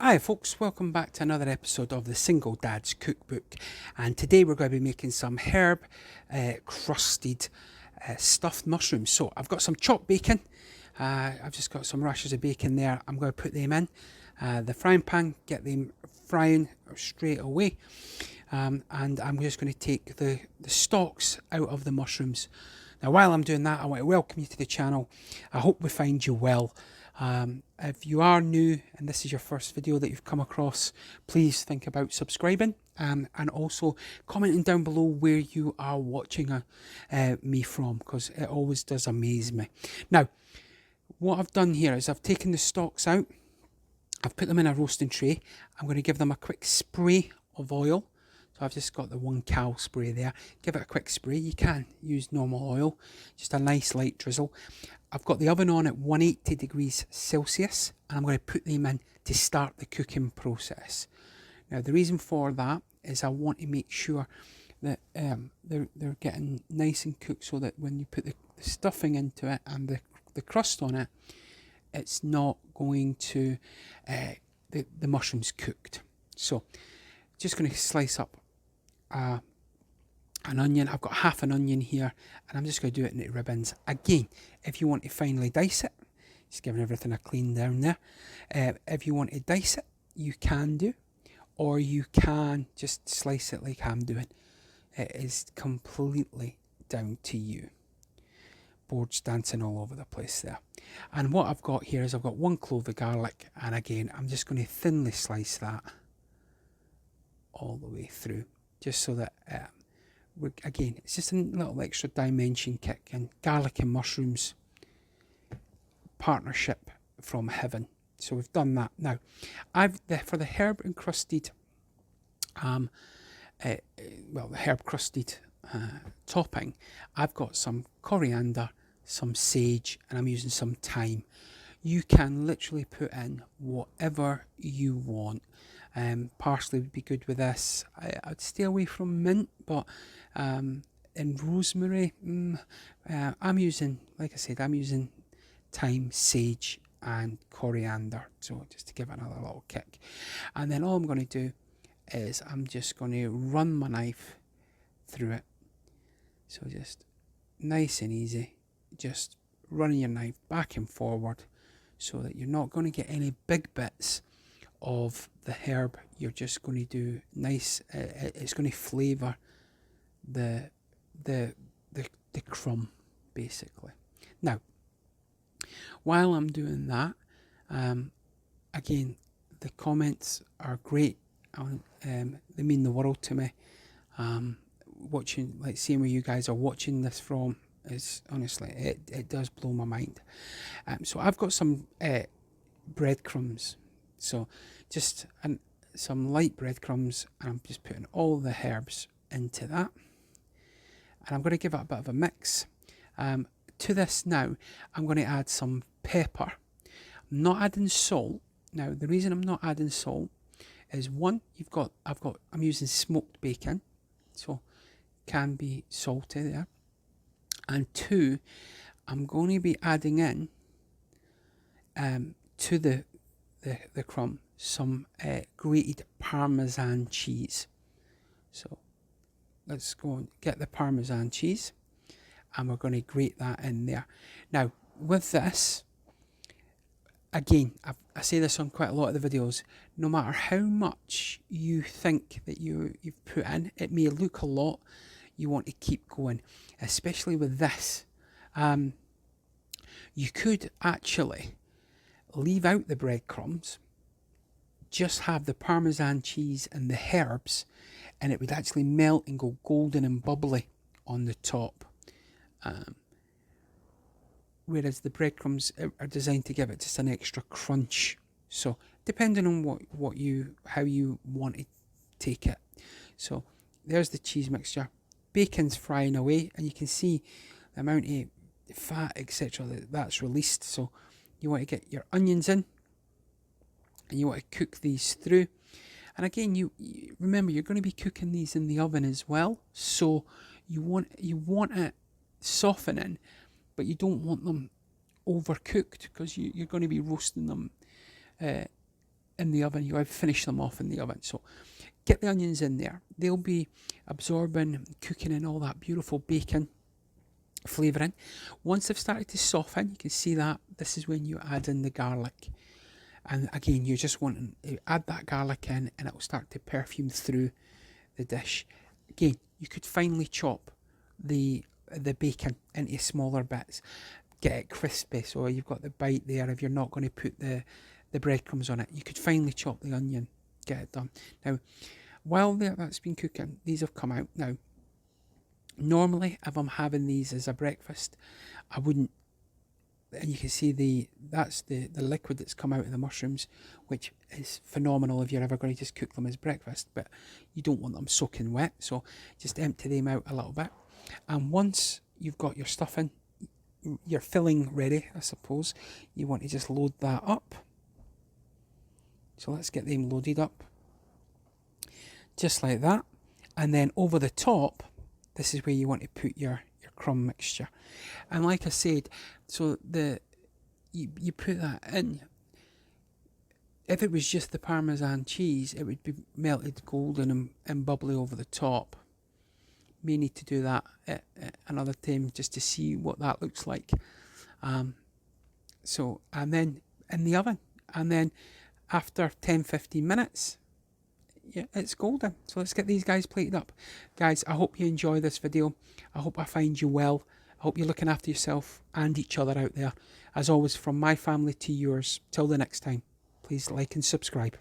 Hi folks, welcome back to another episode of the Single Dad's Cookbook, and today we're going to be making some herb crusted stuffed mushrooms. So I've got some chopped bacon, I've just got some rashers of bacon there. I'm going to put them in the frying pan, get them frying straight away, and I'm just going to take the stalks out of the mushrooms. Now while I'm doing that, I want to welcome you to the channel. I hope we find you well. If you are new and this is your first video that you've come across, please think about subscribing and also commenting down below where you are watching me from, because it always does amaze me. Now, what I've done here is I've taken the stalks out, I've put them in a roasting tray. I'm going to give them a quick spray of oil. So I've just got the 1 cal spray there. Give it a quick spray. You can use normal oil, just a nice light drizzle. I've got the oven on at 180 degrees Celsius, and I'm going to put them in to start the cooking process. Now the reason for that is I want to make sure that they're getting nice and cooked, so that when you put the stuffing into it and the crust on it, it's not going to the mushrooms cooked. So just going to slice up an onion. I've got half an onion here, and I'm just going to do it into ribbons. Again, if you want to finely dice it, just giving everything a clean down there. If you want to dice it, you can do, or you can just slice it like I'm doing. It is completely down to you. Boards dancing all over the place there. And what I've got here is I've got 1 clove of garlic, and again, I'm just going to thinly slice that all the way through, just so that again, it's just a little extra dimension kick. And garlic and mushrooms, partnership from heaven. So we've done that. Now for the herb encrusted the herb crusted topping, I've got some coriander, some sage, and I'm using some thyme. You can literally put in whatever you want. Parsley would be good with this. I'd stay away from mint, but in rosemary, I'm using, like I said, I'm using thyme, sage, and coriander. So just to give it another little kick. And then all I'm going to do is I'm just going to run my knife through it. So just nice and easy, just running your knife back and forward, so that you're not going to get any big bits of the herb. You're just going to do nice, it's going to flavour the crumb basically. Now while I'm doing that, again, the comments are great. They mean the world to me. Watching, like seeing where you guys are watching this from, is honestly, it does blow my mind. So I've got some breadcrumbs, so just some light breadcrumbs, and I'm just putting all the herbs into that, and I'm going to give it a bit of a mix. To this now, I'm going to add some pepper. I'm not adding salt. Now the reason I'm not adding salt is, one, I'm using smoked bacon, so can be salty there, and two, I'm going to be adding in to the crumb some grated Parmesan cheese. So let's go and get the Parmesan cheese, and we're going to grate that in there. Now with this, again, I say this on quite a lot of the videos, no matter how much you think that you've put in, it may look a lot, you want to keep going, especially with this. You could actually leave out the breadcrumbs, just have the Parmesan cheese and the herbs, and it would actually melt and go golden and bubbly on the top. Whereas the breadcrumbs are designed to give it just an extra crunch. So depending on how you want to take it. So there's the cheese mixture. Bacon's frying away, and you can see the amount of fat, etc., that's released. So you want to get your onions in, and you want to cook these through. And again, you remember, you're going to be cooking these in the oven as well, so you want it softening, but you don't want them overcooked, because you're going to be roasting them in the oven. You have to finish them off in the oven. So get the onions in there. They'll be absorbing, cooking in all that beautiful bacon flavouring. Once they've started to soften, you can see that this is when you add in the garlic. And again, you just want to add that garlic in, and it will start to perfume through the dish. Again, you could finely chop the bacon into smaller bits, get it crispy, so you've got the bite there. If you're not going to put the breadcrumbs on it, you could finely chop the onion, get it done. Now, while that's been cooking, these have come out. Now, normally, if I'm having these as a breakfast, I wouldn't. And you can see that's the liquid that's come out of the mushrooms, which is phenomenal if you're ever going to just cook them as breakfast, but you don't want them soaking wet, so just empty them out a little bit. And once you've got your stuffing, your filling ready, I suppose, you want to just load that up. So let's get them loaded up, just like that. And then over the top, this is where you want to put your crumb mixture. And like I said, so you put that in. If it was just the Parmesan cheese, it would be melted golden and bubbly over the top. May need to do that at another time just to see what that looks like. So, and then in the oven, and then after 10-15 minutes, yeah, it's golden. So let's get these guys plated up. Guys, I hope you enjoy this video. I hope I find you well. I hope you're looking after yourself and each other out there. As always, from my family to yours. Till the next time, please like and subscribe.